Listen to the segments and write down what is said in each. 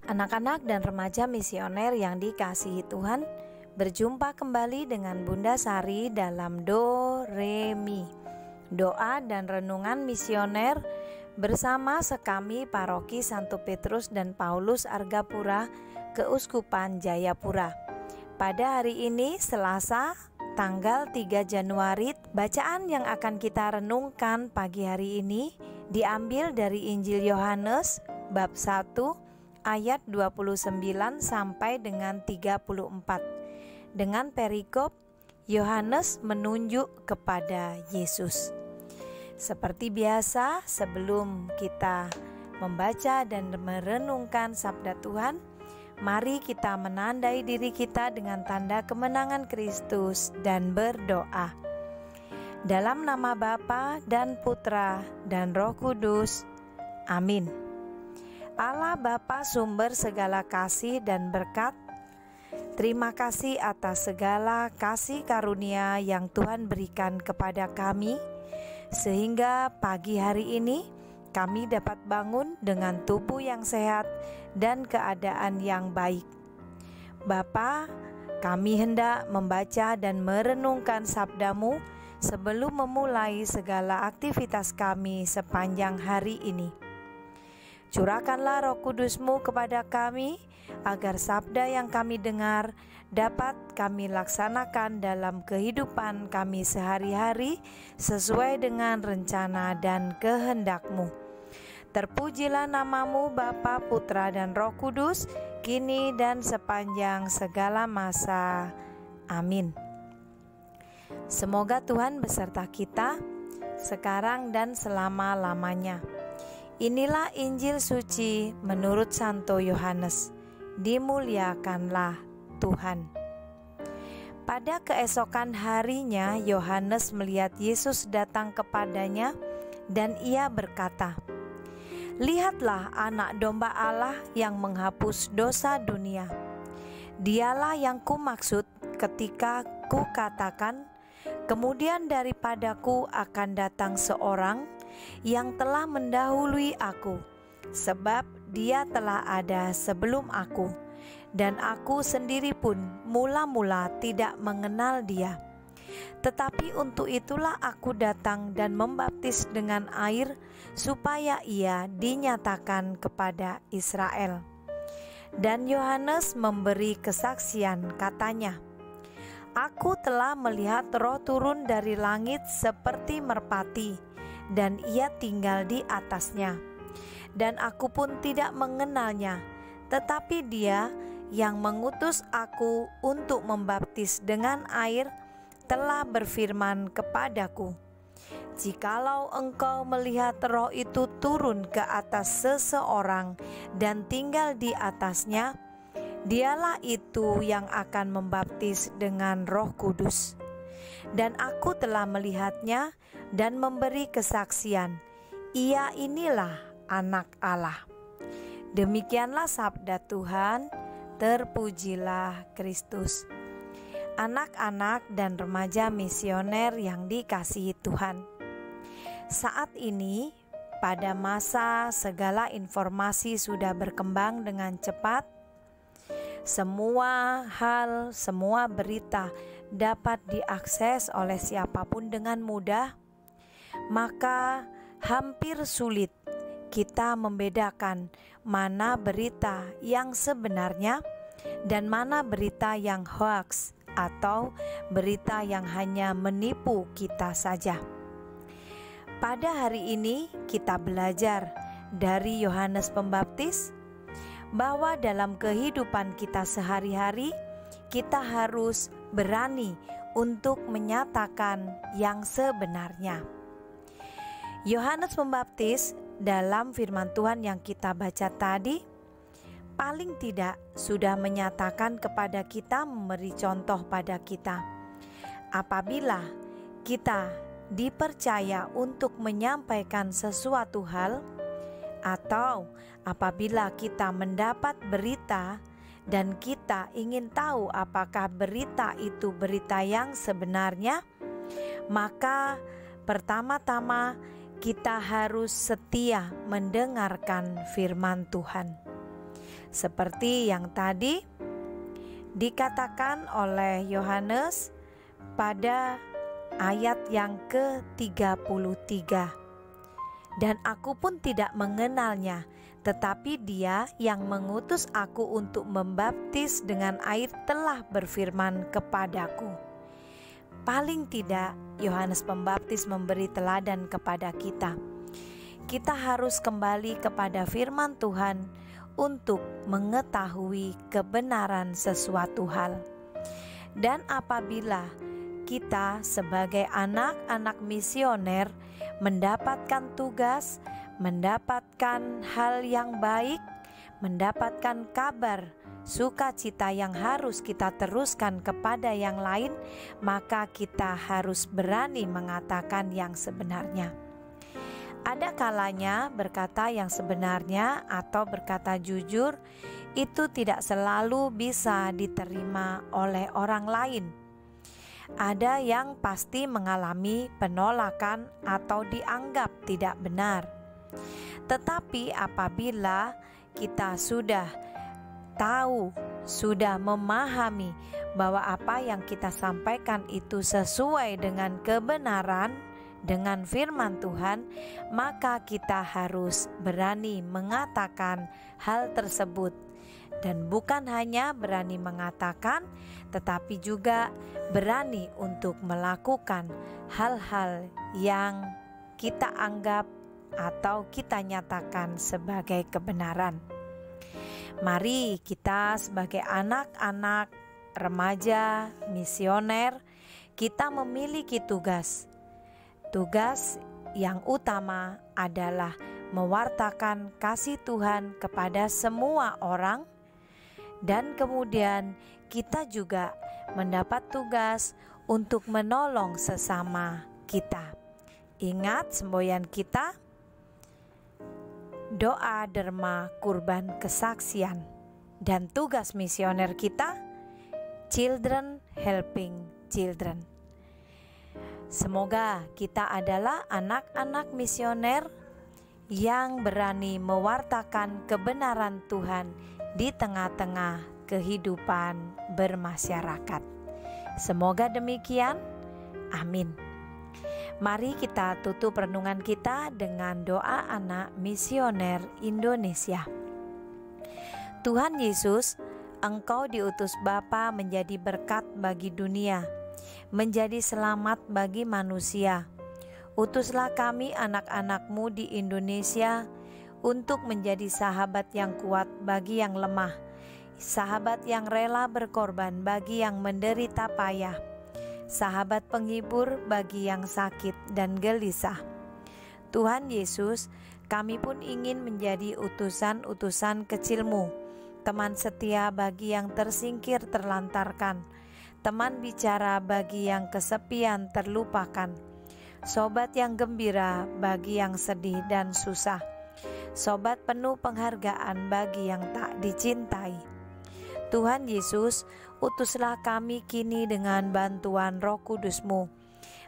Anak-anak dan remaja misioner yang dikasihi Tuhan, berjumpa kembali dengan Bunda Sari dalam Do Re Mi, doa dan renungan misioner bersama Sekami Paroki Santo Petrus dan Paulus Argapura, Keuskupan Jayapura. Pada hari ini Selasa, tanggal 3 Januari, bacaan yang akan kita renungkan pagi hari ini diambil dari Injil Yohanes bab 1 ayat 29 sampai dengan 34. Dengan perikop, Yohanes menunjuk kepada Yesus. Seperti biasa, sebelum kita membaca dan merenungkan sabda Tuhan, mari kita menandai diri kita dengan tanda kemenangan Kristus dan berdoa. Dalam nama Bapa dan Putra dan Roh Kudus. Amin. Allah Bapa sumber segala kasih dan berkat, terima kasih atas segala kasih karunia yang Tuhan berikan kepada kami, sehingga pagi hari ini kami dapat bangun dengan tubuh yang sehat dan keadaan yang baik. Bapa, kami hendak membaca dan merenungkan sabda-Mu sebelum memulai segala aktivitas kami sepanjang hari ini. Curahkanlah Roh Kudus-Mu kepada kami, agar sabda yang kami dengar dapat kami laksanakan dalam kehidupan kami sehari-hari sesuai dengan rencana dan kehendak-Mu. Terpujilah nama-Mu Bapa, Putra, dan Roh Kudus, kini dan sepanjang segala masa. Amin. Semoga Tuhan beserta kita, sekarang dan selama-lamanya. Inilah Injil suci menurut Santo Yohanes. Dimuliakanlah Tuhan. Pada keesokan harinya, Yohanes melihat Yesus datang kepadanya dan ia berkata, "Lihatlah anak domba Allah yang menghapus dosa dunia. Dialah yang kumaksud ketika kukatakan, kemudian daripadaku akan datang seorang yang telah mendahului aku, sebab dia telah ada sebelum aku, dan aku sendiri pun mula-mula tidak mengenal dia. Tetapi untuk itulah aku datang dan membaptis dengan air, supaya ia dinyatakan kepada Israel." Dan Yohanes memberi kesaksian, katanya, "Aku telah melihat Roh turun dari langit seperti merpati, dan ia tinggal di atasnya. Dan aku pun tidak mengenalnya, tetapi dia yang mengutus aku untuk membaptis dengan air telah berfirman kepadaku, jikalau engkau melihat Roh itu turun ke atas seseorang dan tinggal di atasnya, dialah itu yang akan membaptis dengan Roh Kudus. Dan aku telah melihatnya dan memberi kesaksian, ia inilah Anak Allah." Demikianlah sabda Tuhan, terpujilah Kristus. Anak-anak dan remaja misioner yang dikasihi Tuhan, saat ini pada masa segala informasi sudah berkembang dengan cepat, semua hal, semua berita dapat diakses oleh siapapun dengan mudah, maka hampir sulit kita membedakan mana berita yang sebenarnya dan mana berita yang hoax atau berita yang hanya menipu kita saja. Pada hari ini kita belajar dari Yohanes Pembaptis bahwa dalam kehidupan kita sehari-hari kita harus berani untuk menyatakan yang sebenarnya. Yohanes Pembaptis dalam firman Tuhan yang kita baca tadi paling tidak sudah menyatakan kepada kita, memberi contoh pada kita. Apabila kita dipercaya untuk menyampaikan sesuatu hal, atau apabila kita mendapat berita dan kita ingin tahu apakah berita itu berita yang sebenarnya, maka pertama-tama kita harus setia mendengarkan firman Tuhan. seperti yang tadi dikatakan oleh Yohanes pada ayat yang ke-33. Dan aku pun tidak mengenalnya, tetapi Dia yang mengutus aku untuk membaptis dengan air telah berfirman kepadaku. Paling tidak Yohanes Pembaptis memberi teladan kepada kita. Kita harus kembali kepada firman Tuhan untuk mengetahui kebenaran sesuatu hal. Dan apabila kita sebagai anak-anak misioner mendapatkan tugas, mendapatkan hal yang baik, mendapatkan kabar sukacita yang harus kita teruskan kepada yang lain, maka kita harus berani mengatakan yang sebenarnya. Ada kalanya berkata yang sebenarnya atau berkata jujur itu tidak selalu bisa diterima oleh orang lain. Ada yang pasti mengalami penolakan atau dianggap tidak benar. Tetapi apabila kita sudah tahu, sudah memahami bahwa apa yang kita sampaikan itu sesuai dengan kebenaran, dengan firman Tuhan, maka kita harus berani mengatakan hal tersebut. Dan bukan hanya berani mengatakan, tetapi juga berani untuk melakukan hal-hal yang kita anggap atau kita nyatakan sebagai kebenaran. Mari kita sebagai anak-anak remaja misioner, kita memiliki tugas. Tugas yang utama adalah mewartakan kasih Tuhan kepada semua orang. Dan kemudian kita juga mendapat tugas untuk menolong sesama kita. Ingat semboyan kita, doa, derma, kurban, kesaksian. Dan tugas misioner kita, children helping children. Semoga kita adalah anak-anak misioner yang berani mewartakan kebenaran Tuhan di tengah-tengah kehidupan bermasyarakat. Semoga demikian. Amin. Mari kita tutup renungan kita dengan doa anak misioner Indonesia. Tuhan Yesus, Engkau diutus Bapa menjadi berkat bagi dunia, menjadi selamat bagi manusia. Utuslah kami anak-anak-Mu di Indonesia untuk menjadi sahabat yang kuat bagi yang lemah, sahabat yang rela berkorban bagi yang menderita payah, sahabat penghibur bagi yang sakit dan gelisah. Tuhan Yesus, kami pun ingin menjadi utusan-utusan kecil-Mu, teman setia bagi yang tersingkir terlantarkan, teman bicara bagi yang kesepian terlupakan, sobat yang gembira bagi yang sedih dan susah, sobat penuh penghargaan bagi yang tak dicintai. Tuhan Yesus, utuslah kami kini dengan bantuan Roh Kudus-Mu,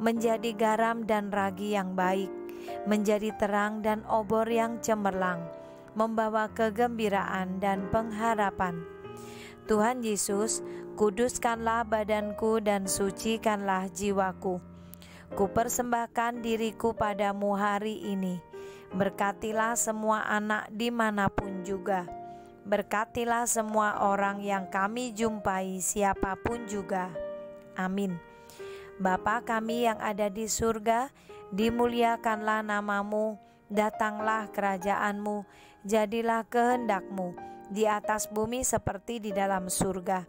menjadi garam dan ragi yang baik, menjadi terang dan obor yang cemerlang, membawa kegembiraan dan pengharapan. Tuhan Yesus, kuduskanlah badanku dan sucikanlah jiwaku. Kupersembahkan diriku padamu hari ini. Berkatilah semua anak dimanapun juga. Berkatilah semua orang yang kami jumpai siapapun juga. Amin. Bapa kami yang ada di surga, dimuliakanlah nama-Mu, datanglah kerajaan-Mu, jadilah kehendak-Mu di atas bumi seperti di dalam surga.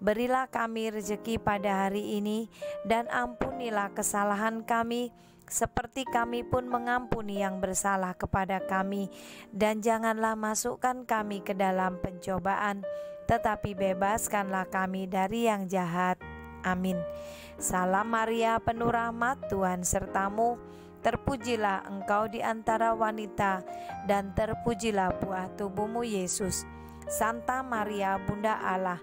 Berilah kami rezeki pada hari ini, dan ampunilah kesalahan kami, seperti kami pun mengampuni yang bersalah kepada kami. Dan janganlah masukkan kami ke dalam pencobaan, tetapi bebaskanlah kami dari yang jahat. Amin. Salam Maria, penuh rahmat, Tuhan sertamu. Terpujilah engkau di antara wanita, dan terpujilah buah tubuhmu Yesus. Santa Maria, Bunda Allah,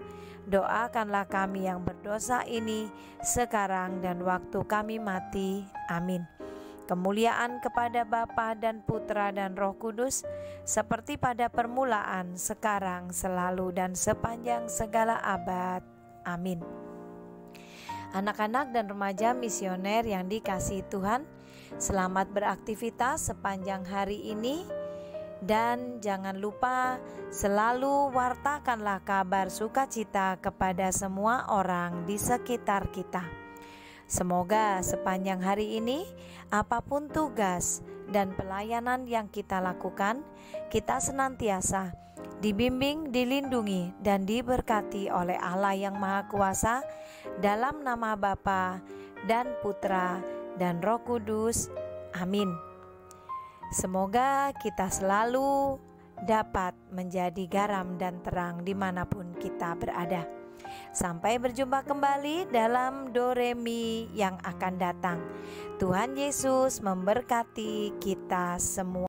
doakanlah kami yang berdosa ini sekarang dan waktu kami mati. Amin. Kemuliaan kepada Bapa dan Putra dan Roh Kudus, seperti pada permulaan, sekarang, selalu, dan sepanjang segala abad. Amin. Anak-anak dan remaja misioner yang dikasihi Tuhan, selamat beraktivitas sepanjang hari ini. Dan jangan lupa selalu wartakanlah kabar sukacita kepada semua orang di sekitar kita. Semoga sepanjang hari ini, apapun tugas dan pelayanan yang kita lakukan, kita senantiasa dibimbing, dilindungi, dan diberkati oleh Allah yang Maha Kuasa, dalam nama Bapa dan Putra dan Roh Kudus. Amin. Semoga kita selalu dapat menjadi garam dan terang dimanapun kita berada. Sampai berjumpa kembali dalam Doremi yang akan datang. Tuhan Yesus memberkati kita semua.